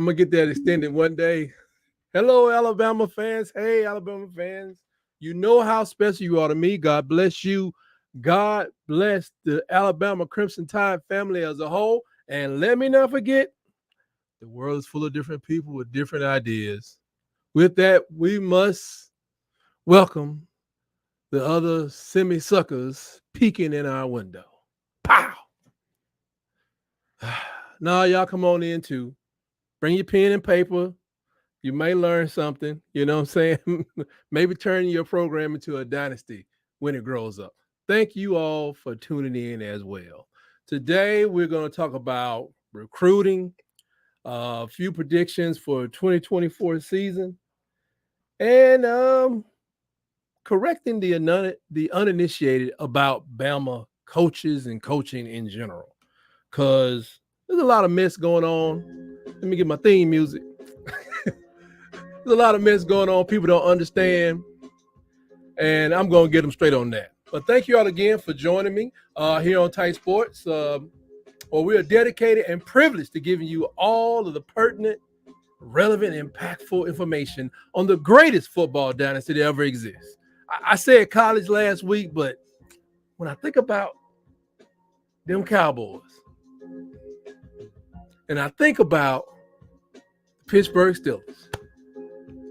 I'm going to get that extended one day. Hello, Alabama fans. Hey, Alabama fans. You know how special you are to me. God bless you. God bless the Alabama Crimson Tide family as a whole. And let me not forget, the world is full of different people with different ideas. With that, we must welcome the other semi-suckers peeking in our window. Pow! Now, y'all come on in too. Bring your pen and paper. You may learn something, you know what I'm saying? Maybe turn your program into a dynasty when it grows up. Thank you all for tuning in as well. Today, we're going to talk about recruiting, a few predictions for 2024 season, and correcting the uninitiated about Bama coaches and coaching in general. Because there's a lot of mess going on. Let me get my theme music. There's a lot of mess going on. People don't understand. And I'm going to get them straight on that. But thank you all again for joining me here on Tight Sports. We are dedicated and privileged to giving you all of the pertinent, relevant, impactful information on the greatest football dynasty that ever exists. I said college last week, but when I think about them Cowboys, and I think about the Pittsburgh Steelers,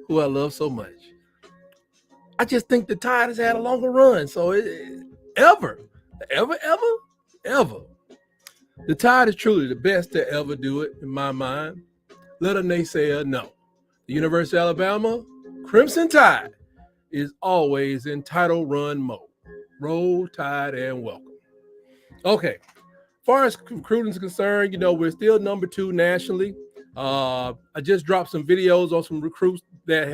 who I love so much, I just think the Tide has had a longer run. So ever, the Tide is truly the best to ever do it, in my mind. Let a naysayer know. The University of Alabama Crimson Tide is always in title run mode. Roll Tide and welcome. Okay, as far as recruiting is concerned, we're still number 2 nationally. I just dropped some videos on some recruits that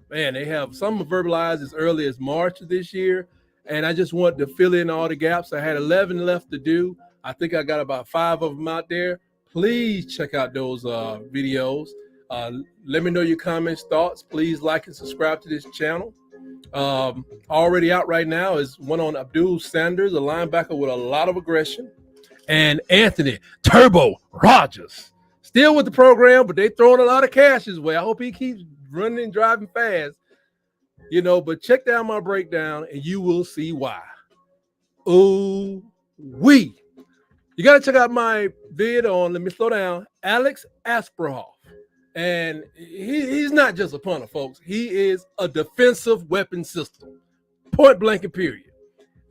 they have some verbalized as early as March of this year. And I just wanted to fill in all the gaps. I had 11 left to do. I think I got about 5 of them out there. Please check out those videos. Let me know your comments, thoughts. Please like and subscribe to this channel. Already out right now is one on Abdul Sanders, a linebacker with a lot of aggression, and Anthony Turbo Rogers. Still with the program, but they throwing a lot of cash his way. I hope he keeps running and driving fast. But check down my breakdown and you will see why. Ooh wee. You got to check out my vid on, let me slow down, Alex Asperhoff. And he's not just a punter, folks. He is a defensive weapon system. Point blank and period.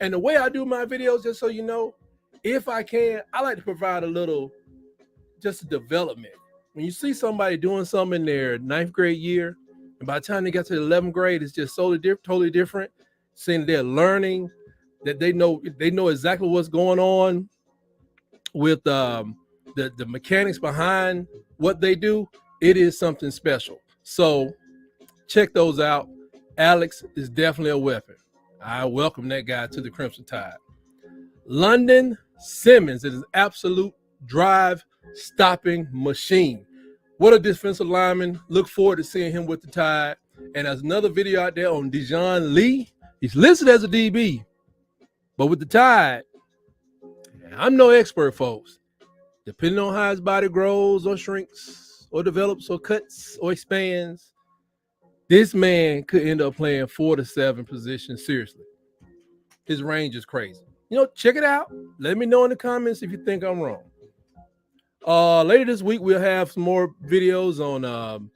And the way I do my videos, just so you know, if I can, I like to provide a little, just a development. When you see somebody doing something in their 9th grade year, and by the time they got to the 11th grade, it's just totally different. Seeing they're learning, that they know exactly what's going on with the mechanics behind what they do. It is something special. So check those out. Alex is definitely a weapon. I welcome that guy to the Crimson Tide. London Simmons is an absolute drive-stopping machine. What a defensive lineman. Look forward to seeing him with the Tide. And there's another video out there on Dijon Lee. He's listed as a DB, but with the Tide, I'm no expert, folks. Depending on how his body grows or shrinks or develops or cuts or expands, this man could end up playing 4 to 7 positions seriously. His range is crazy. Check it out. Let me know in the comments if you think I'm wrong. Later this week, we'll have some more videos on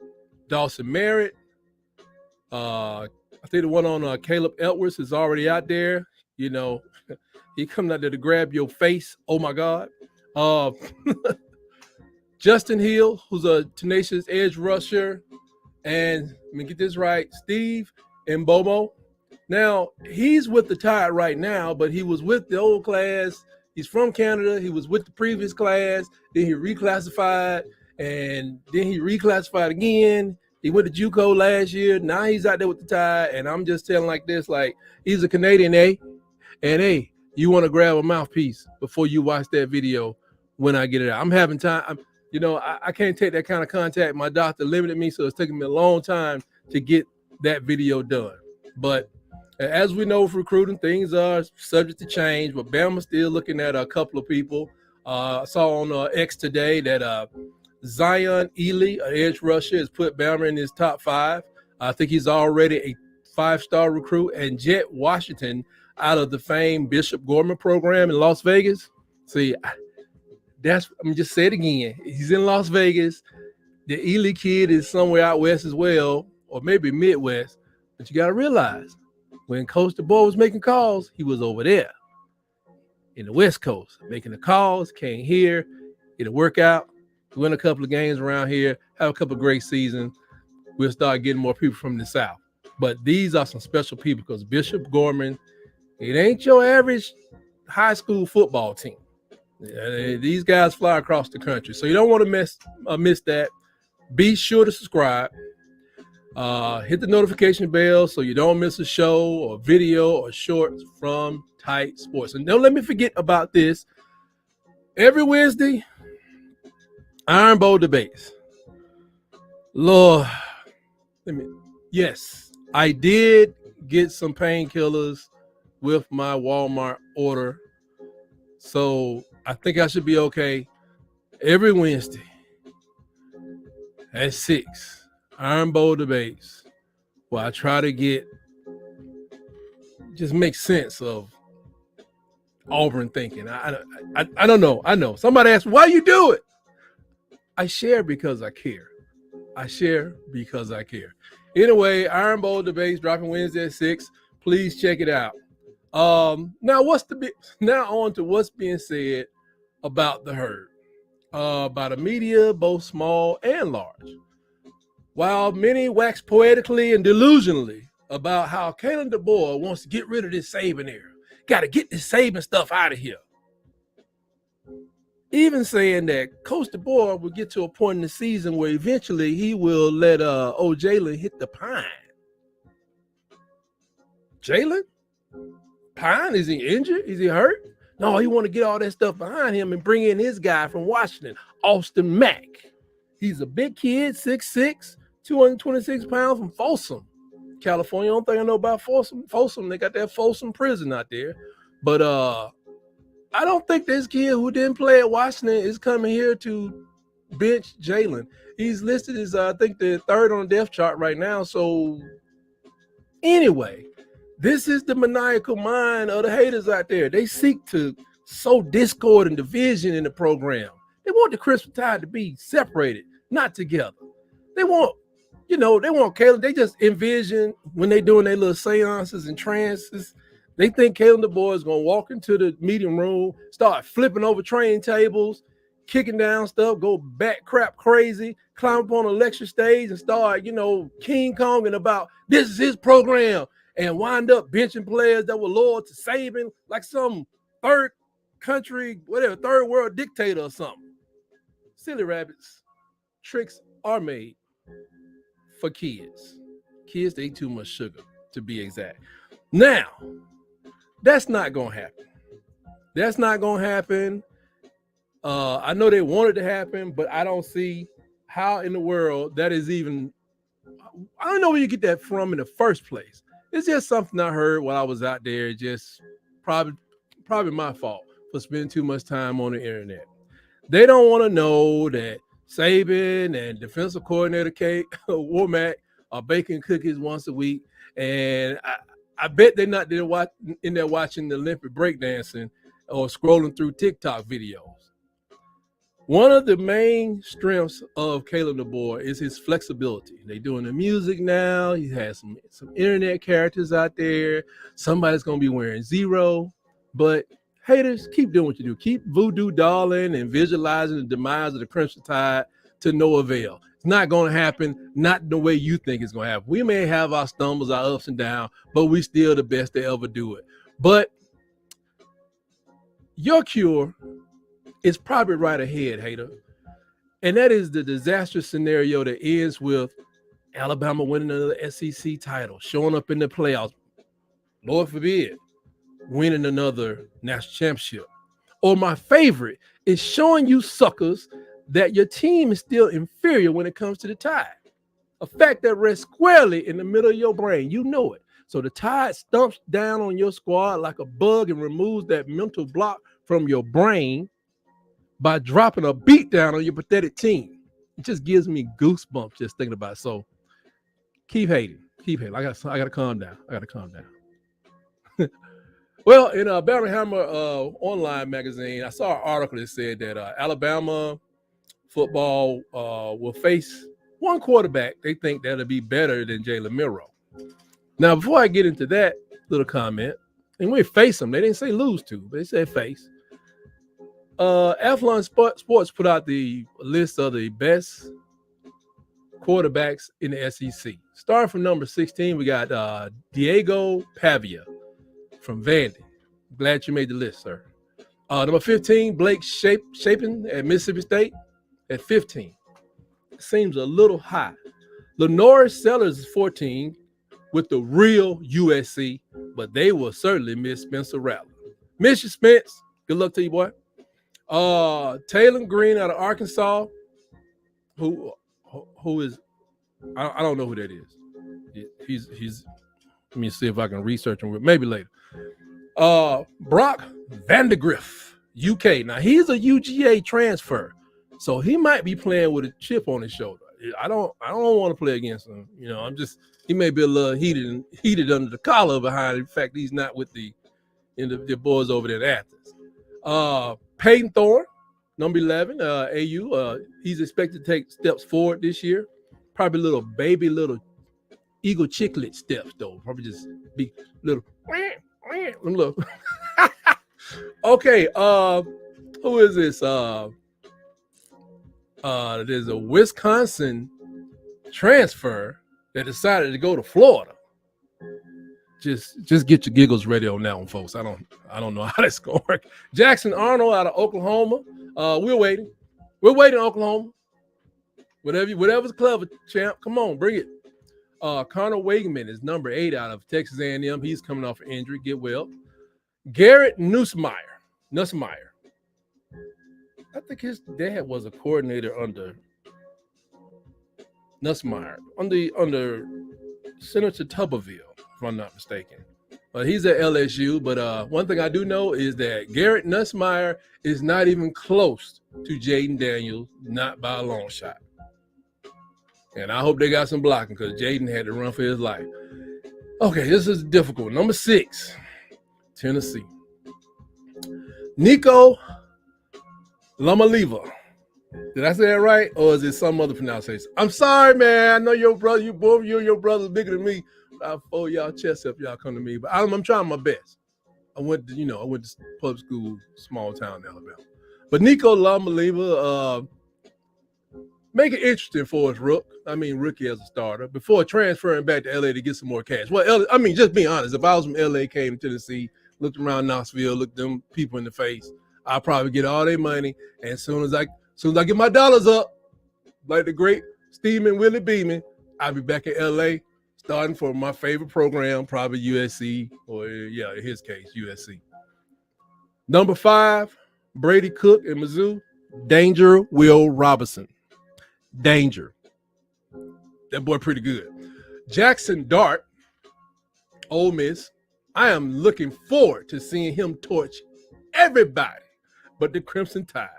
Dawson Merritt. I think the one on Caleb Edwards is already out there. He coming out there to grab your face. Oh, my God. Justin Hill, who's a tenacious edge rusher. And let me get this right, Steve Mbomo. Now, he's with the Tide right now, but he was with the old class. He's from Canada. He was with the previous class. Then he reclassified, and then he reclassified again. He went to JUCO last year. Now he's out there with the Tide, and I'm just telling like this, like, he's a Canadian, and hey, you want to grab a mouthpiece before you watch that video when I get it out. I'm having time. I can't take that kind of contact. My doctor limited me, so it's taking me a long time to get that video done. But as we know, for recruiting, things are subject to change, but Bama's still looking at a couple of people. I saw on X today that Zion Ely, an edge rusher, has put Bama in his top 5. I think he's already a 5-star recruit. And Jet Washington, out of the famed Bishop Gorman program in Las Vegas. See, I'm just say it again. He's in Las Vegas. The Ely kid is somewhere out west as well, or maybe Midwest. But you got to realize, when Coach DeBoer was making calls, he was over there in the West Coast, making the calls, came here, it'll work out, win a couple of games around here, have a couple of great seasons. We'll start getting more people from the South. But these are some special people because Bishop Gorman, it ain't your average high school football team. These guys fly across the country. So you don't want to miss that. Be sure to subscribe. Hit the notification bell so you don't miss a show or video or shorts from Tight Sports. And don't let me forget about this. Every Wednesday, Iron Bowl debates. Lord, yes, I did get some painkillers with my Walmart order. So I think I should be okay. Every Wednesday at 6, Iron Bowl debates, where I try to just make sense of Auburn thinking. I don't know. I know. Somebody asked, why you do it? I share because I care. Anyway, Iron Bowl debates dropping Wednesday at 6. Please check it out. Now on to what's being said about the herd, by the media, both small and large. While many wax poetically and delusionally about how KALEN DEBOER wants to get rid of this Saban era, got to get this Saban stuff out of here. Even saying that Coach DeBoer will get to a point in the season where eventually he will let Jalen hit the pine. Jalen? Pine? Is he injured? Is he hurt? No, he want to get all that stuff behind him and bring in his guy from Washington, Austin Mack. He's a big kid, 6'6", 226 pounds, from Folsom, California. I don't think I know about Folsom. They got that Folsom prison out there. But I don't think this kid who didn't play at Washington is coming here to bench Jalen. He's listed as, I think, the 3rd on the depth chart right now. So anyway, this is the maniacal mind of the haters out there. They seek to sow discord and division in the program. They want the Crimson Tide to be separated, not together. They want KALEN. They just envision when they doing their little seances and trances, they think KALEN DEBOER is going to walk into the meeting room, start flipping over train tables, kicking down stuff, go back crap crazy, climb up on a lecture stage and start, King Konging about this is his program, and wind up benching players that were loyal to Saban like some third world dictator or something. Silly rabbits. Tricks are made for kids. Kids, they eat too much sugar, to be exact. Now, that's not going to happen. I know they want it to happen, but I don't see how in the world that is even. I don't know where you get that from in the first place. It's just something I heard while I was out there. Just probably my fault for spending too much time on the internet. They don't want to know that Saban and defensive coordinator Womack are baking cookies once a week, and I bet they're not there in there watching the Olympic breakdancing or scrolling through TikTok videos. One of the main strengths of KALEN DEBOER is his flexibility. They're doing the music now. He has some internet characters out there. Somebody's going to be wearing zero. But haters, keep doing what you do. Keep voodoo dolling and visualizing the demise of the Crimson Tide to no avail. It's not going to happen, not the way you think it's going to happen. We may have our stumbles, our ups and downs, but we still the best to ever do it. But your cure is probably right ahead, hater. And that is the disastrous scenario that ends with Alabama winning another SEC title, showing up in the playoffs, Lord forbid, winning another national championship. Or my favorite is showing you suckers that your team is still inferior when it comes to the Tide. A fact that rests squarely in the middle of your brain. You know it. So the Tide stumps down on your squad like a bug and removes that mental block from your brain by dropping a beat down on your pathetic team. It just gives me goosebumps just thinking about it. So keep hating. Keep hating. I got to calm down. Well, in a Barry Hammer online magazine, I saw an article that said that Alabama football will face one quarterback they think that'll be better than Jalen Milroe. Now, before I get into that little comment, and we face them, they didn't say lose to, but they said face. Athlon Sports put out the list of the best quarterbacks in the SEC. Starting from number 16, we got Diego Pavia from Vandy. Glad you made the list, sir. Number 15, Blake Shapen at Mississippi State at 15. Seems a little high. Lenore Sellers is 14 with the real USC, but they will certainly miss Spencer Rattler. Miss you, Spence. Good luck to you, boy. Taylor Green out of Arkansas, who is, I don't know who that is. He's. Let me see if I can research him. Maybe later. Brock Vandegrift, UK. Now he's a UGA transfer, so he might be playing with a chip on his shoulder. I don't want to play against him. You know, he may be a little heated under the collar behind the fact he's not with the boys over there in Athens. Peyton Thorne, number 11, AU. He's expected to take steps forward this year. Probably little Eagle Chicklet steps, though. Probably just be little. Look. Okay, who is this? There's a Wisconsin transfer that decided to go to Florida. Just get your giggles ready on that one, folks. I don't know how that's gonna work. Jackson Arnold out of Oklahoma. We're waiting. We're waiting, Oklahoma. Whatever's clever, champ. Come on, bring it. Connor Wageman is number 8 out of Texas A&M. He's coming off an injury. Get well. Garrett Nussmeier. I think his dad was a coordinator under Nussmeier, under Senator Tuberville, if I'm not mistaken. He's at LSU. But one thing I do know is that Garrett Nussmeier is not even close to Jaden Daniels, not by a long shot. And I hope they got some blocking because Jaden had to run for his life. Okay, this is difficult. Number 6, Tennessee. Nico Lamaliva. Did I say that right? Or is it some other pronunciation? I'm sorry, man. I know your brother, you and your brother's bigger than me. I'll fold y'all chest up, y'all come to me. But I'm trying my best. I went to public school, small town in Alabama. But Nico Lamaliva, make it interesting for us, rookie as a starter, before transferring back to LA to get some more cash. Well, just being honest, if I was from LA, came to Tennessee, looked around Knoxville, looked them people in the face, I'll probably get all their money. And as soon as I get my dollars up, like the great Steeman Willie Beeman, I'll be back in LA, starting for my favorite program, probably USC, or in his case, USC. Number 5, Brady Cook in Mizzou, Danger Will Robinson. Danger. That boy pretty good. Jackson Dart, Ole Miss. I am looking forward to seeing him torch everybody but the Crimson Tide.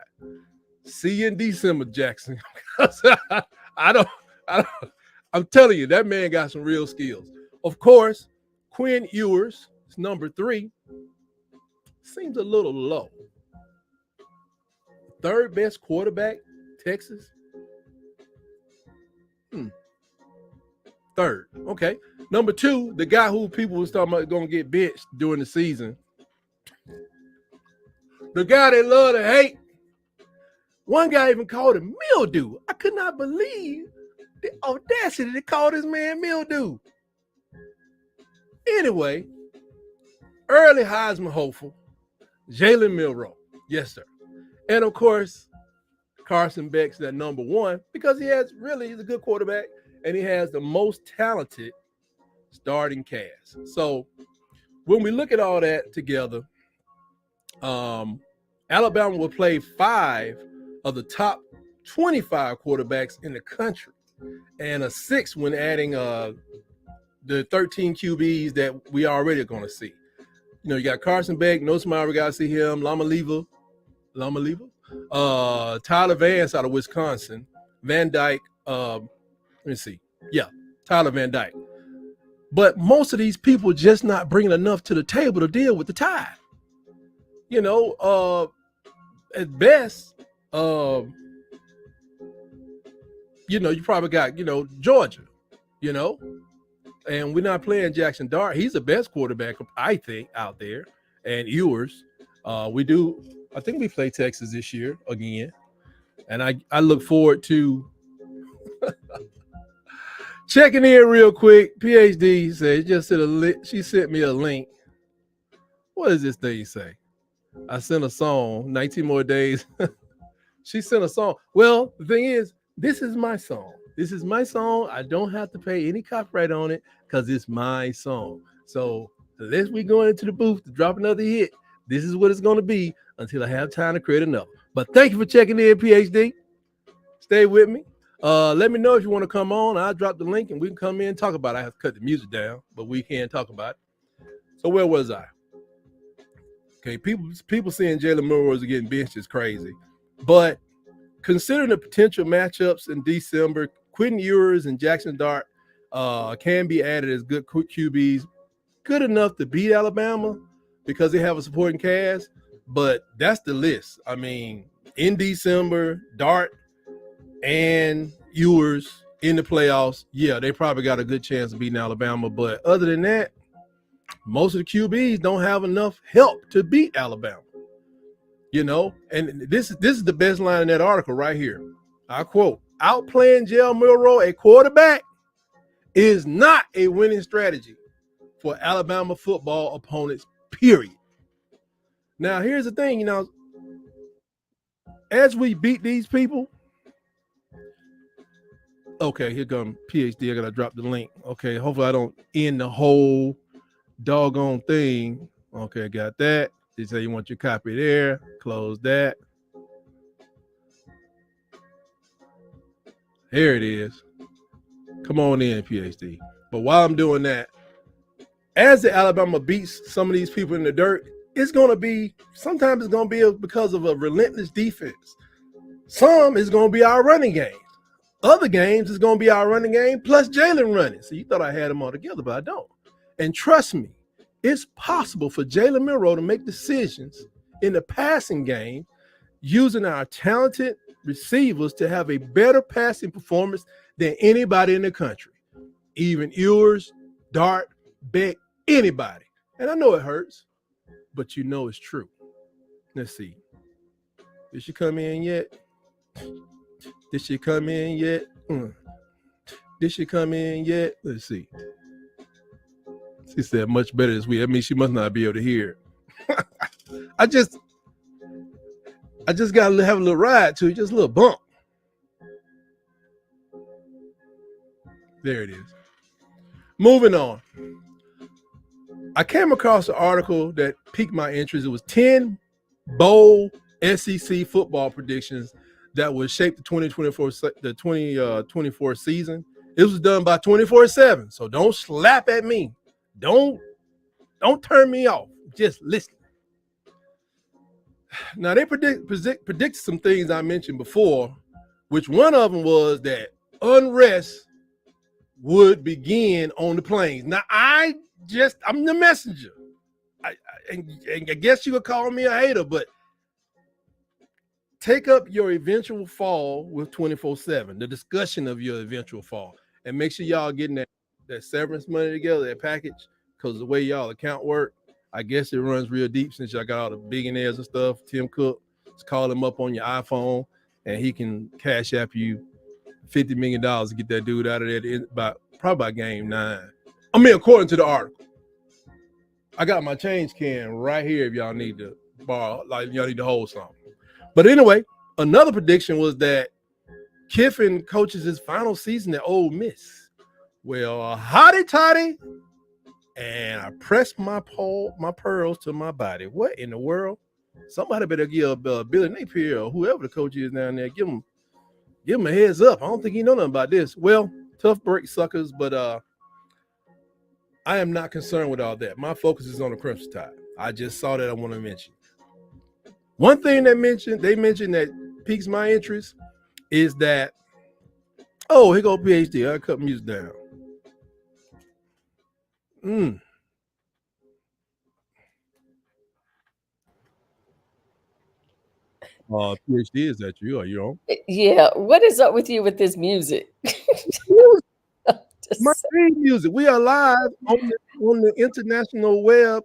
See you in December, Jackson. I'm telling you, that man got some real skills. Of course, Quinn Ewers is number 3. Seems a little low. 3rd best quarterback, Texas. 3rd. Okay. Number 2, the guy who people was talking about going to get benched during the season. The guy they love to hate. One guy even called him Mildew. I could not believe the audacity to call this man Mildew. Anyway, early Heisman hopeful, Jalen Milroe. Yes, sir. And of course, Carson Beck's that number 1 because he's a good quarterback and he has the most talented starting cast. So when we look at all that together, Alabama will play 5 of the top 25 quarterbacks in the country and a 6th when adding the 13 QBs that we already are going to see. You got Carson Beck, Nussmeier, we got to see him, Lamaliva, Tyler Vance out of Wisconsin, Van Dyke, let me see. Yeah, Tyler Van Dyke. But most of these people just not bringing enough to the table to deal with the Tide. You know, at best, you know, you probably got, you know, Georgia, you know, and we're not playing Jackson Dart. He's the best quarterback, I think, out there. And Ewers, I think we play Texas this year again. And I look forward to checking in real quick. PhD said, she sent me a link. What does this thing say? I sent a song, 19 more days. She sent a song. Well, the thing is, this is my song. This is my song. I don't have to pay any copyright on it because it's my song. So unless we going into the booth to drop another hit, this is what it's going to be until I have time to create another. But thank you for checking in, PhD. Stay with me. Let me know if you want to come on. I'll drop the link and we can come in and talk about it. I have to cut the music down, but we can talk about it. So where was I? Okay, people saying Jalen Milroe is getting benched is crazy. But considering the potential matchups in December, Quentin Ewers and Jackson Dart can be added as good QBs, good enough to beat Alabama because they have a supporting cast. But that's the list. I mean, in December, Dart and Ewers in the playoffs, yeah, they probably got a good chance of beating Alabama. But other than that, most of the QBs don't have enough help to beat Alabama. You know, and this is the best line in that article right here. I quote, outplaying Jalen Milroe at quarterback is not a winning strategy for Alabama football opponents, period. Now, here's the thing, you know, as we beat these people, okay, here comes PhD. I got to drop the link. Okay, hopefully I don't end the whole doggone thing. Okay, got that. They say you want your copy there. Close that. Here it is. Come on in, PhD. But while I'm doing that, as the Alabama beats some of these people in the dirt, sometimes it's going to be because of a relentless defense. Some is going to be our running game. Other games is going to be our running game plus Jalen running. So you thought I had them all together, but I don't. And trust me, it's possible for Jalen Milroe to make decisions in the passing game using our talented receivers to have a better passing performance than anybody in the country. Even Ewers, Dart, Beck, anybody. And I know it hurts, but you know it's true. Let's see. Did she come in yet? Did she come in yet? Did she come in yet? Let's see. She said much better this week. I mean, she must not be able to hear. I just got to have a little ride to it, just a little bump. There it is. Moving on. I came across an article that piqued my interest. It was 10 bold SEC football predictions that would shape the 2024 season. It was done by 24/7, so don't slap at me. Don't turn me off. Just listen. Now, they predict some things I mentioned before, which one of them was that unrest would begin on the plains. Now, I'm the messenger. I guess you could call me a hater, but take up your eventual fall with 24/7, the discussion of your eventual fall, and make sure y'all getting that severance money together, that package, because the way y'all account work, I guess it runs real deep since y'all got all the billionaires and stuff. Tim Cook, just call him up on your iPhone, and he can cash app you $50 million to get that dude out of there probably by game 9. I mean, according to the article. I got my change can right here if y'all need to borrow, like y'all need to hold something. But anyway, another prediction was that Kiffin coaches his final season at Ole Miss. Well, hotty toddy, and I pressed my pearls to my body. What in the world? Somebody better give Billy Napier or whoever the coach is down there, give him a heads up. I don't think he know nothing about this. Well, tough break, suckers, but I am not concerned with all that. My focus is on the Crimson Tide. I just saw that I want to mention. One thing they mentioned that piques my interest is that Oh, here go PhD. I cut music down. Mm. PhD, is that you or you on? Yeah, what is up with you with this music? My Just theme music. We are live on the international web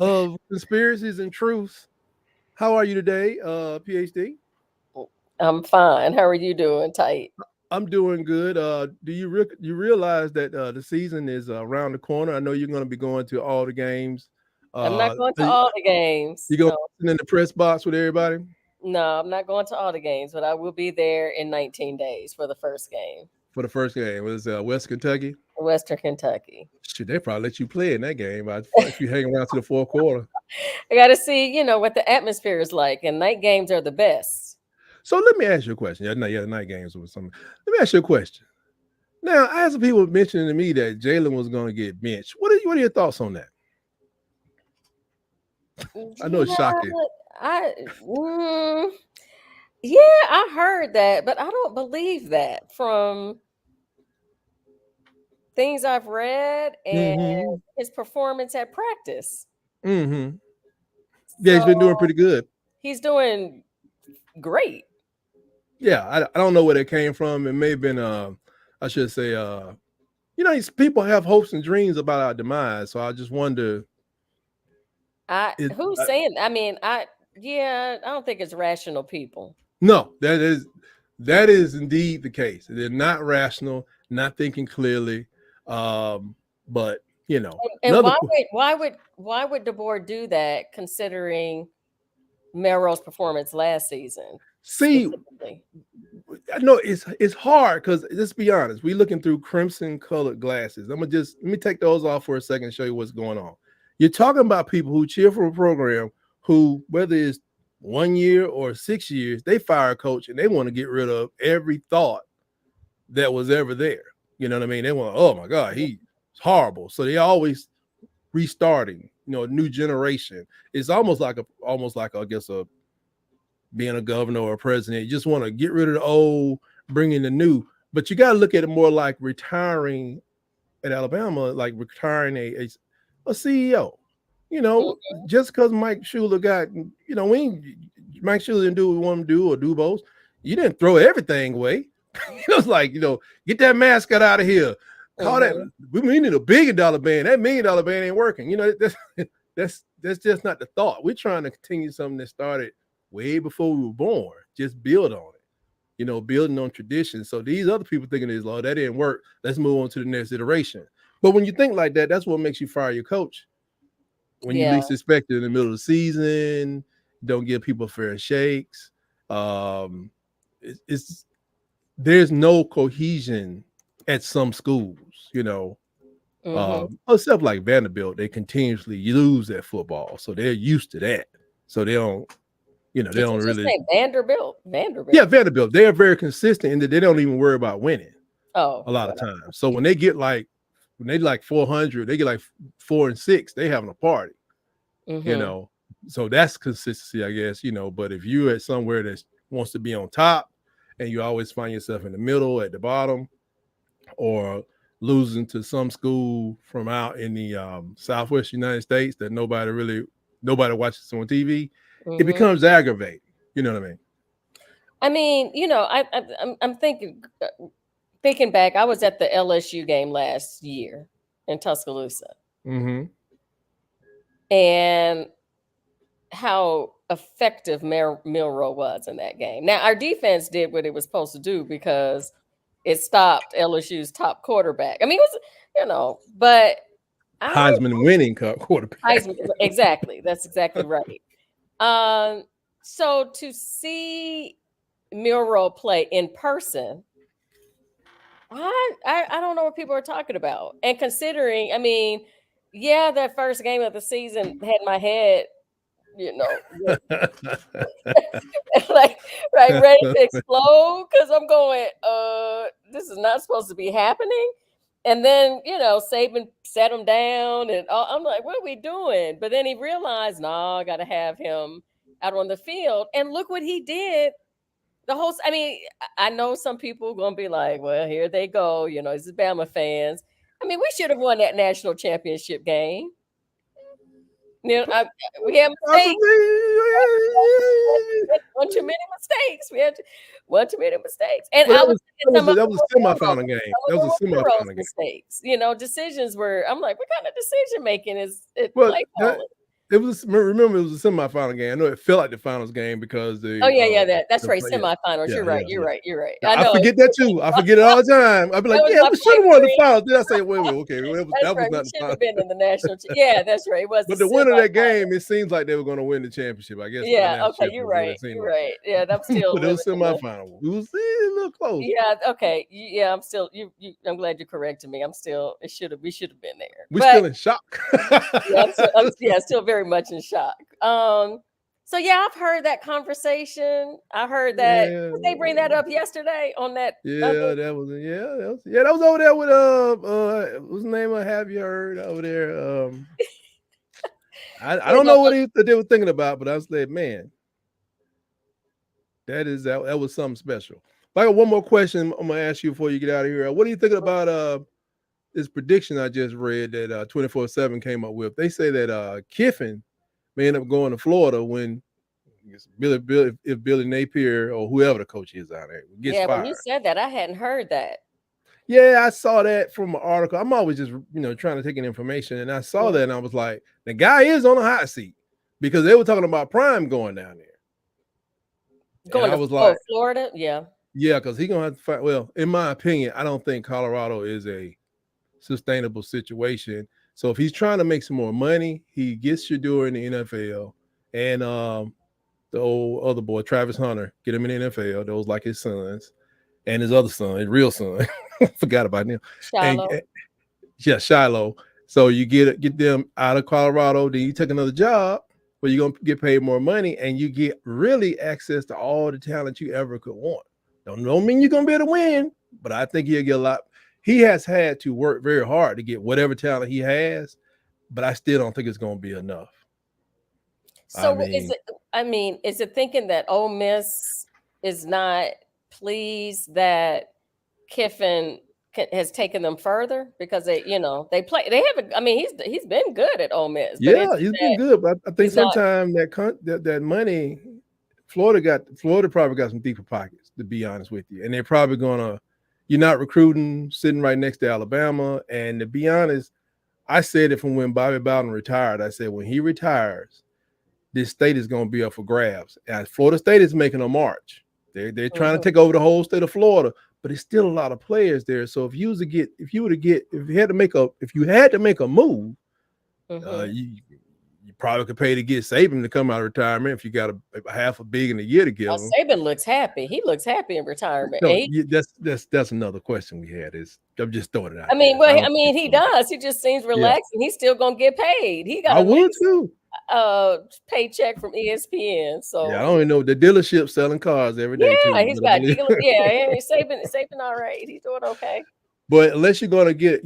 of conspiracies and truths. How are you today, PhD? I'm fine. How are you doing, Tight? I'm doing good. Do you realize that the season is around the corner? I know you're going to be going to all the games. I'm not going Are to all the games. you going No, to sit in the press box with everybody no, I'm not going to all the games, but I will be there in 19 days for the first game, for the first game? Was West Kentucky? Western Kentucky. Should they probably let you play in that game if you hang around to the fourth quarter? I got to see, what the atmosphere is like, and night games are the best. So let me ask you a question. Yeah, the night games or something. Let me ask you a question. Now, I had some people mentioning to me that Jalen was going to get benched. What are your thoughts on that? I know it's Yeah, shocking. I, mm, yeah, I heard that, but I don't believe that from things I've read and Mm-hmm. his performance at practice. Mm-hmm. Yeah, So he's been doing pretty good. he's doing great. Yeah, I don't know where that came from. It may have been I should say these people have hopes and dreams about our demise. So I just wonder I it who's saying? I mean, I don't think it's rational people. no, that is indeed the case. They're not rational, not thinking clearly. But And another why would DeBoer do that considering Melrose' performance last season see specifically? I know it's hard because let's be honest, we looking through crimson colored glasses. Let me take those off for a second and show you what's going on. You're talking about people who cheer for a program who, whether it's 1 year or 6 years, they fire a coach and they want to get rid of every thought that was ever there. You know what I mean? They want, oh my God, he's horrible. So they always restarting, a new generation. It's almost like I guess a being a governor or a president. You just want to get rid of the old, bring in the new. But you got to look at it more like retiring at Alabama, like retiring a CEO. You know, Mhm. just because Mike Schuler got, Mike Schuler didn't do what we want him to do or do both. You didn't throw everything away. It was like, get that mascot out of here. Call that. Mhm. We need a $1 billion band. That $1 million band ain't working. That's just not the thought. We're trying to continue something that started way before we were born. Just build on it. Building on tradition. So these other people thinking is, oh, that didn't work. Let's move on to the next iteration. But when you think like that, that's what makes you fire your coach. When you Yeah. least expect it in the middle of the season, don't give people fair shakes. It's there's no cohesion at some schools, Mhm. except like Vanderbilt, they continuously lose at football, so they're used to that. So they Did you don't just really. say Vanderbilt? Yeah, Vanderbilt. Vanderbilt, they are very consistent in that they don't even worry about winning Oh, a lot of well. times. So when they 400, they get like 4-6, they having a party, you Mhm. know. So that's consistency, I guess, But if you're at somewhere that wants to be on top and you always find yourself in the middle, at the bottom, or losing to some school from out in the Southwest United States that nobody watches on TV, it Mhm. becomes aggravating. You know what I mean? I mean, I'm thinking back. I was at the LSU game last year in Tuscaloosa, Mm-hmm. and how effective Milrow was in that game. Now, our defense did what it was supposed to do because it stopped LSU's top quarterback. I mean, it was, but I Heisman winning quarterback. exactly. That's exactly right. So to see Milrow play in person, I don't know what people are talking about. And considering, I mean, yeah, that first game of the season had my head, you know, like ready to explode because I'm going, this is not supposed to be happening. And then, Saban set him down and I'm like, what are we doing? But then he realized, no, I gotta have him out on the field. And look what he did I mean, I know some people gonna be like, well, here they go, this is Bama fans. I mean, we should have won that national championship game. We had mistakes. Possibly. One too many mistakes. We had one too many mistakes. And But I was thinking some of that them was were a Milroe. semifinal game. Some That of was them a were Milroe's semifinal game. mistakes. Decisions were. I'm like, what kind of decision making is it? Well, Play calling. it was. Remember, it was a semifinal game. I know it felt like the finals game because Oh yeah. That's right. yeah, Semifinals. You're right. You're right. Now, I I know. forget that too. I forget it all the time. I'd be like, That was yeah, my we should have pipe won the dream. finals. Then I say, wait, okay, That's that was right. We not the should finals. have been in the national. Yeah, that's right. It was. But the winner of that game, it seems like they were going to win the championship. I guess. Yeah. The Okay. You're right. You're Right. Yeah. I'm still but it was living in the. semifinal. It was a little close. Yeah. Okay. Yeah. I'm still. I'm glad you corrected me. I'm still. We should have been there. We're still in shock. Yeah. Still very much in shock. So yeah, I've heard that conversation. I heard that. Did they bring that up yesterday on that? That was over there with what's the name of Have You Heard over there? I don't know what they were thinking about, but I was like, man, that was something special. But I got one more question I'm gonna ask you before you get out of here. What are you thinking about this prediction I just read that 24/7 came up with? They say that Kiffin may end up going to Florida when if Billy Napier or whoever the coach is out there gets fired. When you said that, I hadn't heard that. Yeah, I saw that from an article. I'm always just trying to take in information, and I saw that, and I was like, the guy is on a hot seat because they were talking about Prime going down there. Going to Florida, yeah, because he's gonna have to fight. Well, in my opinion, I don't think Colorado is a sustainable situation. So if he's trying to make some more money, he gets Shador in the NFL, and the old other boy, Travis Hunter, get him in the NFL. Those like his sons, and his other son, his real son. Forgot about him. Shiloh. Shiloh. So you get them out of Colorado, then you take another job where you're gonna get paid more money, and you get really access to all the talent you ever could want. Don't mean you're gonna be able to win, but I think he'll get a lot. He has had to work very hard to get whatever talent he has, but I still don't think it's gonna be enough. So is it thinking that Ole Miss is not pleased that Kiffin has taken them further because he's been good at Ole Miss. Yeah, he's been good, but I think sometimes that money, Florida probably got some deeper pockets, to be honest with you, and they're probably you're not recruiting, sitting right next to Alabama, and to be honest, I said it from when Bobby Bowden retired. I said when he retires, this state is going to be up for grabs. And Florida State is making a march. They're trying to take over the whole state of Florida, but it's still a lot of players there. So if you had to make a move, you probably could pay to get Saban to come out of retirement if you got a $500 million a year to give him. Saban looks happy. He looks happy in retirement. No, that's another question we had. I'm just throwing it out. He does. He just seems relaxed, and he's still gonna get paid. He got too. Paycheck from ESPN. So I don't even know the dealership selling cars every day. Yeah, he's got Saban all right. He's doing okay. But unless you're going to get,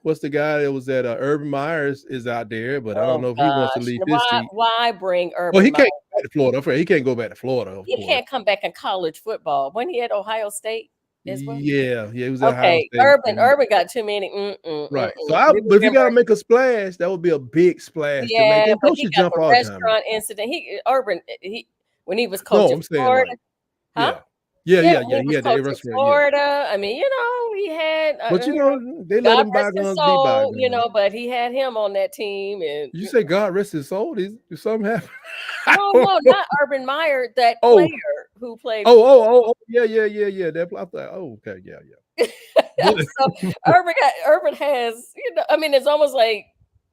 what's the guy that was at Urban Myers is out there, but I don't know if he wants to leave his seat. Why bring Urban? Well, he can't go back to Florida. He can't go back to Florida. He can't come back in college football. When he at Ohio State as well. Yeah, he was at Ohio State. Urban got too many. Right. So, but if you got to make a splash, that would be a big splash. Yeah, to make. but he got the restaurant incident. When he was coaching Florida, Yeah. He had the restaurant. Florida. He had. But they let him bygones be bygones. But he had him on that team. And you say God rest his soul? Did something happen? No, not Urban Meyer. That player who played. Yeah. That I thought. Okay, yeah. So Urban has. It's almost like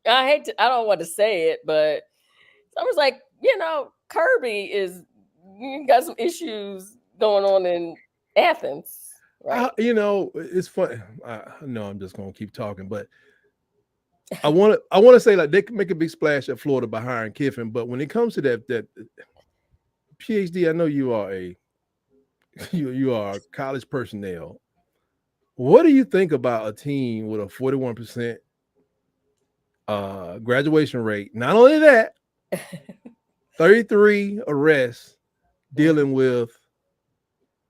I don't want to say it, but it's almost like Kirby got some issues going on in Athens. Right. It's funny. I know I'm just gonna keep talking, but I want to say like they can make a big splash at Florida by hiring Kiffin, but when it comes to that PhD, I know you are a college personnel. What do you think about a team with a 41% graduation rate? Not only that, 33 arrests dealing with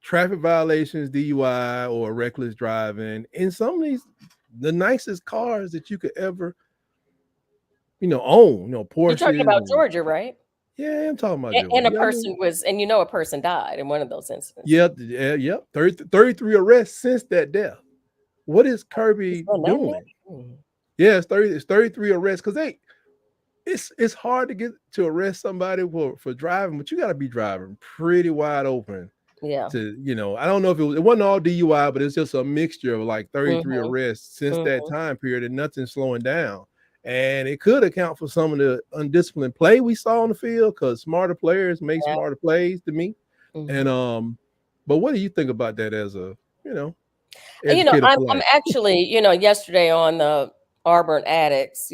traffic violations, DUI, or reckless driving in some of these the nicest cars that you could ever, own. You're talking Porsches. about Georgia, right? Yeah, I'm talking about And Georgia. a Yeah, I mean, person was, and a person died in one of those incidents. yep, yeah, yep. 33 arrests since that death. What is It's Kirby been that many? doing? Yeah, it's 33 arrests because it's hard to get to arrest somebody for driving, but you got to be driving pretty wide open Yeah. to. I don't know if it wasn't all DUI, but it's just a mixture of like 33 Mhm. arrests since that Mhm. time period and nothing slowing down. And it could account for some of the undisciplined play we saw on the field because smarter players make Yeah. smarter plays to me. And Mhm. but what do you think about that as a educator for I'm life? actually, yesterday on the Auburn Addicts,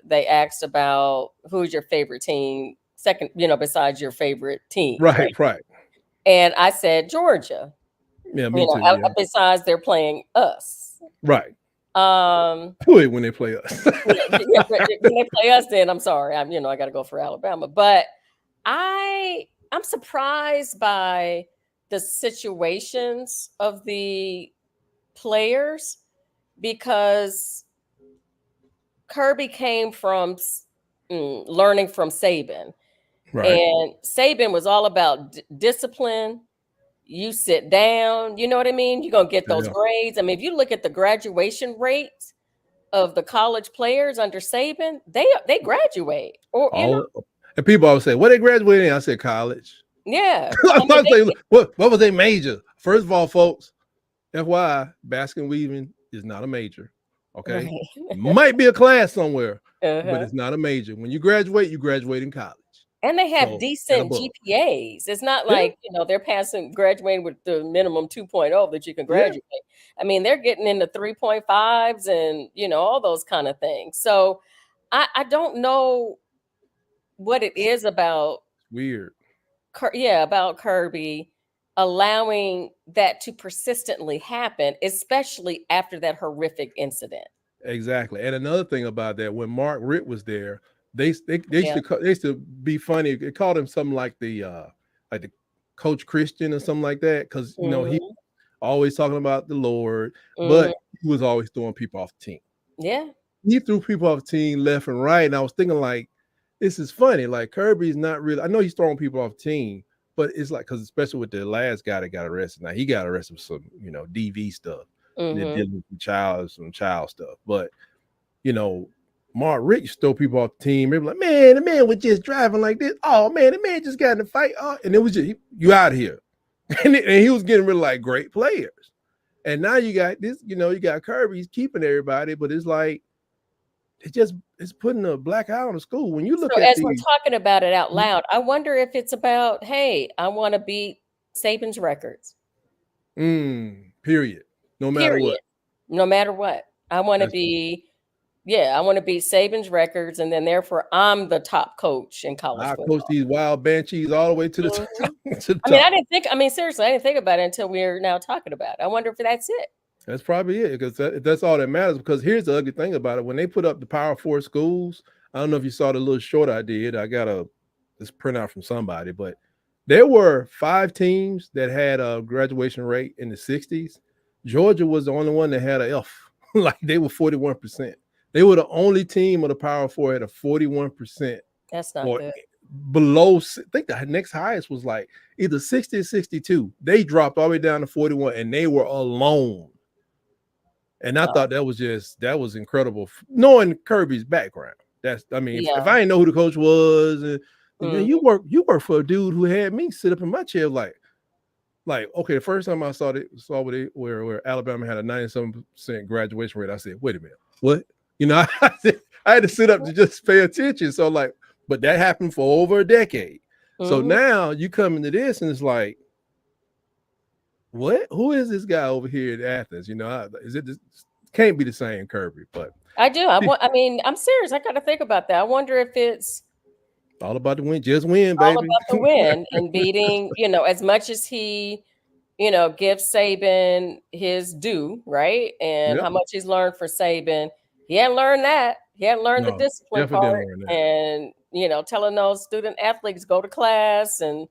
they asked about who's your favorite team, second, besides your favorite team, right? Right, right. And I said Georgia, Yeah, me too. Yeah, besides they're playing us. right. Um, When they play us. yeah, but when they play us, then I'm sorry, I got to go for Alabama. But I'm surprised by the situations of the players because Kirby came from learning from Saban, Right. and Saban was all about discipline. You sit down, you know what I mean? You're gonna get those Yeah. grades. I mean, if you look at the graduation rate of the college players under Saban, they graduate, or All and people always say, "What they graduating?" I said, "College." yeah. I I mean, was like, what was they major? First of all, folks, FYI, basket weaving is not a major. Okay, right. might be a class somewhere, but Uh-huh. it's not a major. When you graduate in college. And they have So and decent above. GPAs. It's not Yeah, like, they're graduating with the minimum 2.0 that you can yeah. graduate. I mean, they're getting into 3.5s and, all those kind of things. So I don't know what it is about, Weird. about Kirby allowing that to persistently happen, especially after that horrific incident. Exactly. And another thing about that, when Mark Ritt was there, they used Yeah. they used to be funny. They called him something like the Coach Christian or something like that because he Hmm. always talking about the Lord, Hmm. but he was always throwing people off the team. Yeah. He threw people off the team left and right, and I was thinking like, this is funny. Like Kirby's not really. I know he's throwing people off the team, but it's like because especially with the last guy that got arrested. Now he got arrested with some DV stuff, and they're Hmm. dealing with some child stuff, but you know. Mark Rich throw people off the team. They were like, man, the man was just driving like this. Oh man, the man just got in a fight. Oh, and it was just you out of here. And he was getting rid of like great players. And now you got this, you got Kirby, he's keeping everybody, but it's like it's putting a black eye on the school. When you look So at as we're the talking about it out loud, I wonder if it's about, hey, I want to beat Saban's records. Period. No matter Period. what. No matter what. I want to That's be, I want to beat Saban's records, and then therefore I'm the top coach in college I coach football. these wild banshees all the way to the Mhm. to the I mean, top. seriously, I didn't think about it until we're now talking about it. I wonder if that's it. That's probably it because that's all that matters. Because here's the ugly thing about it: when they put up the Power Four schools, I don't know if you saw the little short I did. I got this printout from somebody, but there were 5 teams that had a graduation rate in the 60s. Georgia was the only one that had a F. Like they were 41%. They were the only team of the Power Four had a 41% That's not or good. below. I think the next highest was like either 60 or 62. They dropped all the way down to 41, and they were alone. And I Wow. thought that was incredible, knowing Kirby's background. If Yeah. I didn't know who the coach was, and Mhm. you work for a dude who had me sit up in my chair like okay, the first time I saw where Alabama had a 97% graduation rate, I said, wait a minute, what? I had to sit up to just pay attention. So like, but that happened for over a decade. So Mhm. now you come into this and it's like, what? Who is this guy over here at Athens? Is it this? Can't be the same Kirby, but I do. I mean, I'm serious. I got to think about that. I wonder if it's all about the win. Just win, all baby. about the win and beating, as much as he, gives Saban his due, right? And Yep. how much he's learned for Saban. He hadn't learned that. He hadn't learned the No, discipline definitely part didn't learn that. and, telling those student athletes go to class and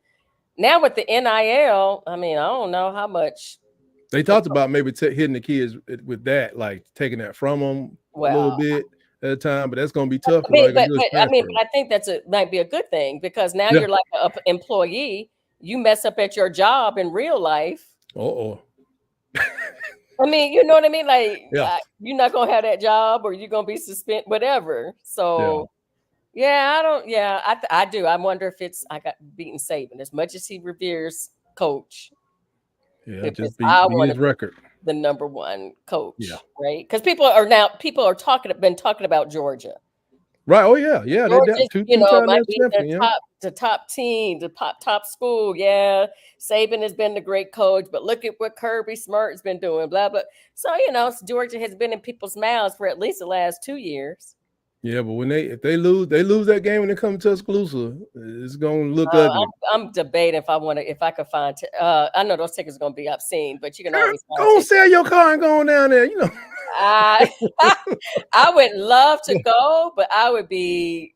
Now with the NIL, I mean, I don't know how much. They talked about maybe hitting the kids with that, like taking that from them a little Well, bit at a time, but that's going to be tough I because all mean, you got to do is I mean, transfer. but I think might be a good thing because now Yeah. you're like an employee. You mess up at your job in real life. Oh. I mean, you know what I mean? Like, Yeah. you're not gonna have that job, or you're gonna be suspended, whatever. Yeah. So, yeah, I don't. Yeah, I do. I wonder if I got beaten Saban as much as he reveres Coach. Yeah. If Just it's beat I want his to be record. the number one Yeah. coach, right? Because people are been talking about Georgia. Right. Oh yeah. Yeah. They Georgia, two-time might national be champion. Yeah. the top team, the top school. Yeah, Saban has been the great coach, but look at what Kirby Smart's been doing. Blah blah. So Georgia has been in people's mouths for at least the last 2 years. Yeah, but if they lose that game when they come to Tuscaloosa, it's gonna look ugly. I'm debating if I could find. I know those tickets are going to be obscene, but you can Girl, always find go tickets. sell your car and go on down there. You know. I I would love to go, but I would be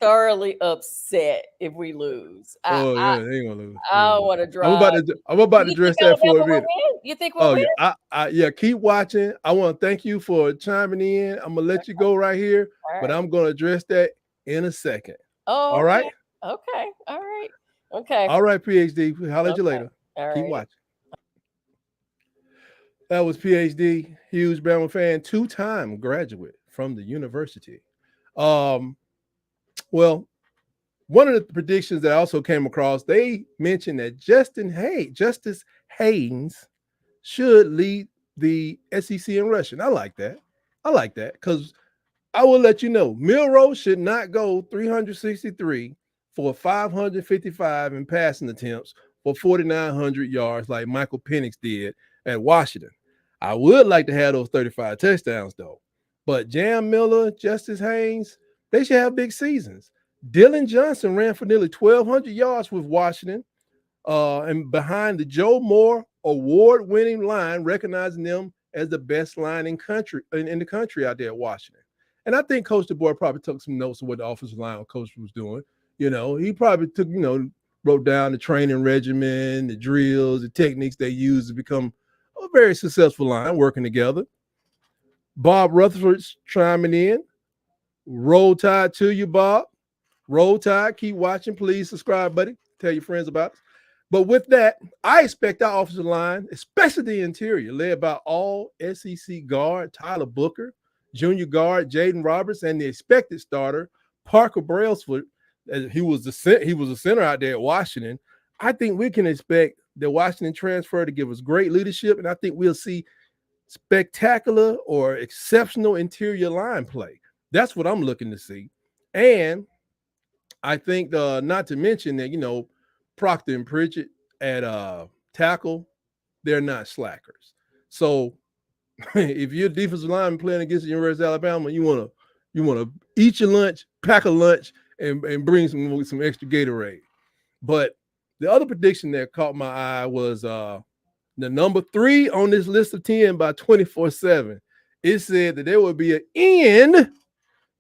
thoroughly upset if we lose. Oh yeah, they ain't gonna lose. I don't want to I'm drive. about to You think address that for Alabama a will minute. win? You think we'll Oh win? yeah, yeah. Keep watching. I want to thank you for chiming in. I'm gonna let you go right here, but I'm gonna address that in a second. Oh, All okay. right. Okay. All right. Okay. All right, PhD. We'll holler at you Okay. later. All Keep right. watching. That was PhD, huge Bama fan, two-time graduate from the university. Well, one of the predictions that I also came across, they mentioned that Justice Haynes should lead the SEC in rushing. I like that. Because I will let you know, Milroe should not go 363 for 555 in passing attempts for 4,900 yards like Michael Penix did at Washington. I would like to have those 35 touchdowns, though. But Jam Miller, Justice Haynes, they should have big seasons. Dylan Johnson ran for nearly 1,200 yards with Washington, and behind the Joe Moore award-winning line, recognizing them as the best line in the country out there at Washington. And I think Coach DeBoer probably took some notes of what the offensive line coach was doing. He probably took, wrote down the training regimen, the drills, the techniques they use to become a very successful line working together. Bob Rutherford's chiming in. Roll Tide to you, Bob. Roll Tide. Keep watching. Please subscribe, buddy. Tell your friends about us. But with that, I expect our offensive line, especially the interior, led by all SEC guard Tyler Booker, junior guard Jaden Roberts, and the expected starter Parker Brailsford. He was a center out there at Washington. I think we can expect the Washington transfer to give us great leadership, and I think we'll see spectacular or exceptional interior line play. That's what I'm looking to see. And I think not to mention that, Proctor and Pritchett at tackle, they're not slackers. So if you're a defensive lineman playing against the University of Alabama, you wanna eat your lunch, pack a lunch, and bring some extra Gatorade. But the other prediction that caught my eye was the number 3 on this list of 10 by 24/7. It said that there would be an end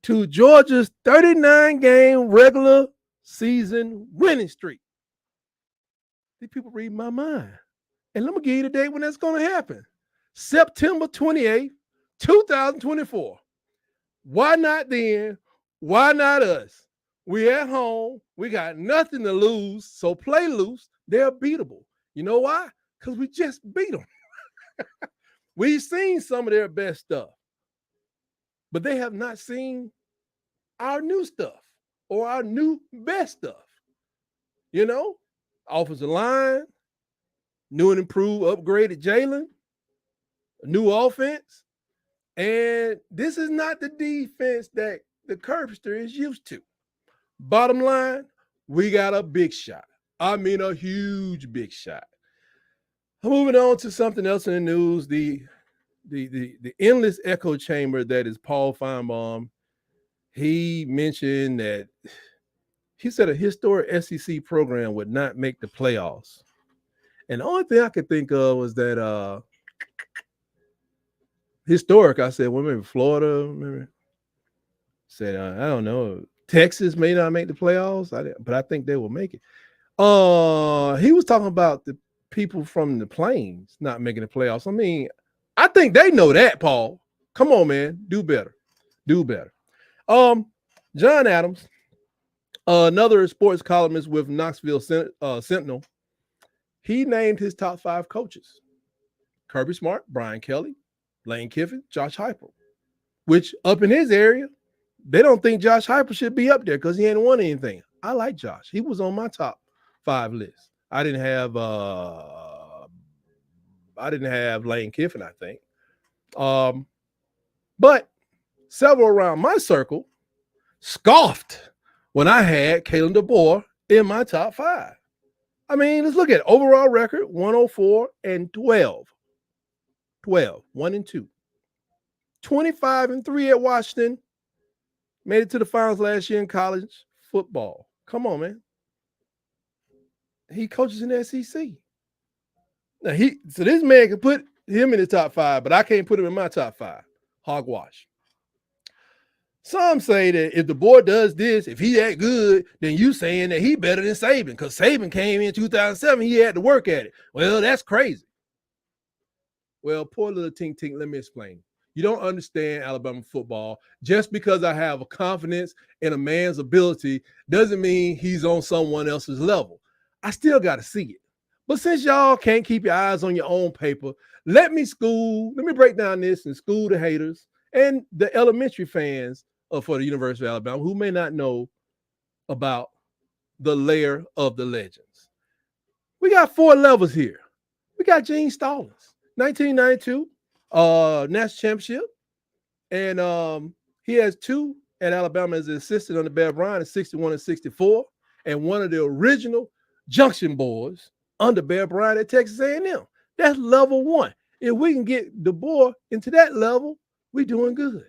to Georgia's 39-game regular season winning streak. These people read my mind. And let me give you the date when that's going to happen. September 28th, 2024. Why not then? Why not us? We at home. We got nothing to lose. So play loose. They're beatable. You know why? Because we just beat them. We've seen some of their best stuff. But they have not seen our new stuff or our new best stuff. Offensive line, new and improved, upgraded Jalen, a new offense. And this is not the defense that the Curbster is used to. Bottom line, we got a big shot. I mean, a huge big shot. Moving on to something else in the news, the endless echo chamber that is Paul Feinbaum. He mentioned that he said a historic SEC program would not make the playoffs. And the only thing I could think of was that historic. I said, well, maybe Florida, maybe. Said, I don't know. Texas may not make the playoffs, but I think they will make it. He was talking about the people from the plains not making the playoffs. I mean, I think they know that, Paul. Come on, man. Do better. Do better. Um, John Adams, another sports columnist with Knoxville Sentinel, he named his top 5 coaches: Kirby Smart, Brian Kelly, Lane Kiffin, Josh Heupel, which up in his area, they don't think Josh Heupel should be up there because he ain't won anything. I like Josh. He was on my top 5 list. I didn't have Lane Kiffin, I think. But several around my circle scoffed when I had Kalen DeBoer in my top 5. I mean, let's look at it. Overall record 104 and 12. 1 and 2. 25 and 3 at Washington. Made it to the finals last year in college football. Come on, man. He coaches in the SEC. Now so this man can put him in the top 5, but I can't put him in my top 5. Hogwash. Some say that if the boy does this, if he that good, then you saying that he better than Saban because Saban came in 2007, he had to work at it. Well, that's crazy. Well, poor little Tink Tink, let me explain. You don't understand Alabama football. Just because I have a confidence in a man's ability doesn't mean he's on someone else's level. I still got to see it. But since y'all can't keep your eyes on your own paper, let me break down this and school the haters and the elementary fans for the University of Alabama who may not know about the layer of the legends. We got 4 levels here. We got Gene Stallings, 1992 national championship, and he has 2 at Alabama as an assistant under Bear Bryant in 61 and 64, and one of the original Junction boys under Bear Bryant at Texas A&M. That's level 1. If we can get DeBoer into that level, we're doing good.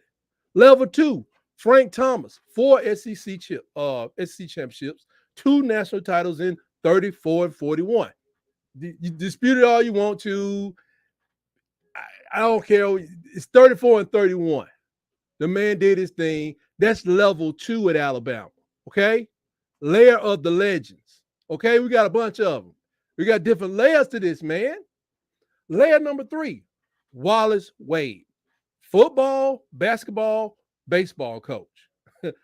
Level 2, Frank Thomas, 4 SEC championships, 2 national titles in 34 and 41. You dispute it all you want to. I don't care. It's 34 and 31. The man did his thing. That's level 2 at Alabama. Okay? Layer of the legends. Okay? We got a bunch of them. We got different layers to this, man. Layer number 3, Wallace Wade. Football, basketball, baseball coach.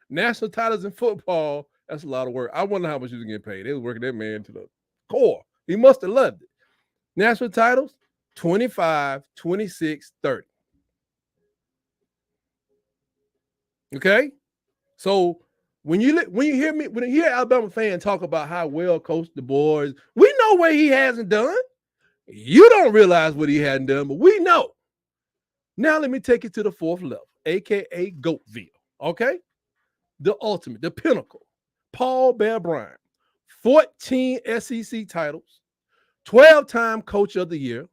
National titles in football, that's a lot of work. I wonder how much he was getting paid. They was working that man to the core. He must have loved it. National titles, 25, 26, 30. Okay? So when you hear Alabama fans talk about how well coached DeBoer is, we know what he hasn't done. You don't realize what he hadn't done, but we know. Now let me take you to the 4th level, aka Goatville. Okay? The ultimate, the pinnacle. Paul Bear Bryant, 14 SEC titles, 12-time coach of the year,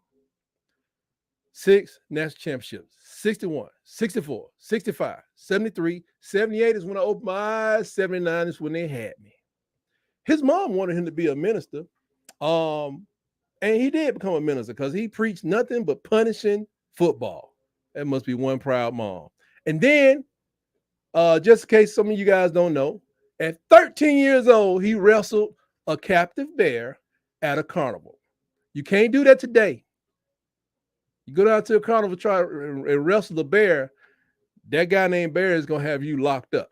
6 national championships, 61, 64, 65, 73, 78 is when I opened my eyes, 79 is when they had me. His mom wanted him to be a minister, and he did become a minister because he preached nothing but punishing football. That must be one proud mom. And then, just in case some of you guys don't know, at 13 years old, he wrestled a captive bear at a carnival. You can't do that today. You go down to a carnival, try and wrestle the bear, that guy named Bear is gonna have you locked up.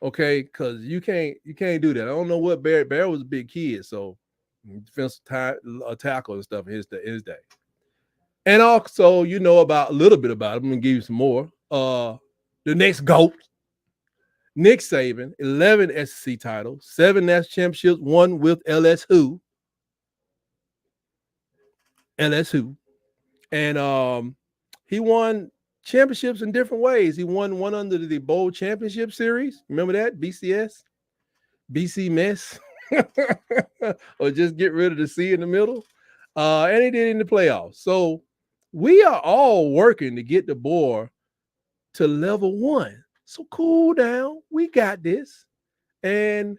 Okay, because you can't do that. I don't know what Bear was a big kid, so defensive tackle and stuff in his day. And also, you know about a little bit about him. I'm gonna give you some more. The next GOAT, Nick Saban, 11 SEC titles, 7 national championships, 1 with LSU. And he won championships in different ways. He won one under the Bowl Championship Series. Remember that? BCS? BC Mess? Or just get rid of the C in the middle. And he did it in the playoffs. So we are all working to get DeBoer to level 1. So cool down. We got this. And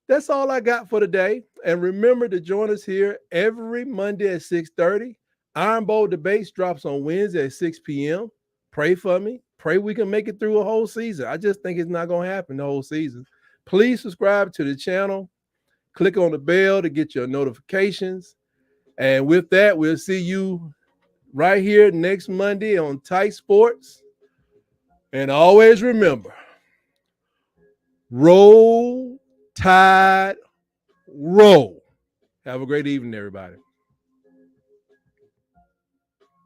that's all I got for today. And remember to join us here every Monday at 6:30. Iron Bowl Debates drops on Wednesday at 6 p.m. Pray for me. Pray we can make it through a whole season. I just think it's not going to happen the whole season. Please subscribe to the channel. Click on the bell to get your notifications. And with that, we'll see you right here next Monday on Tight Sports. And always remember, roll, tide, roll. Have a great evening, everybody.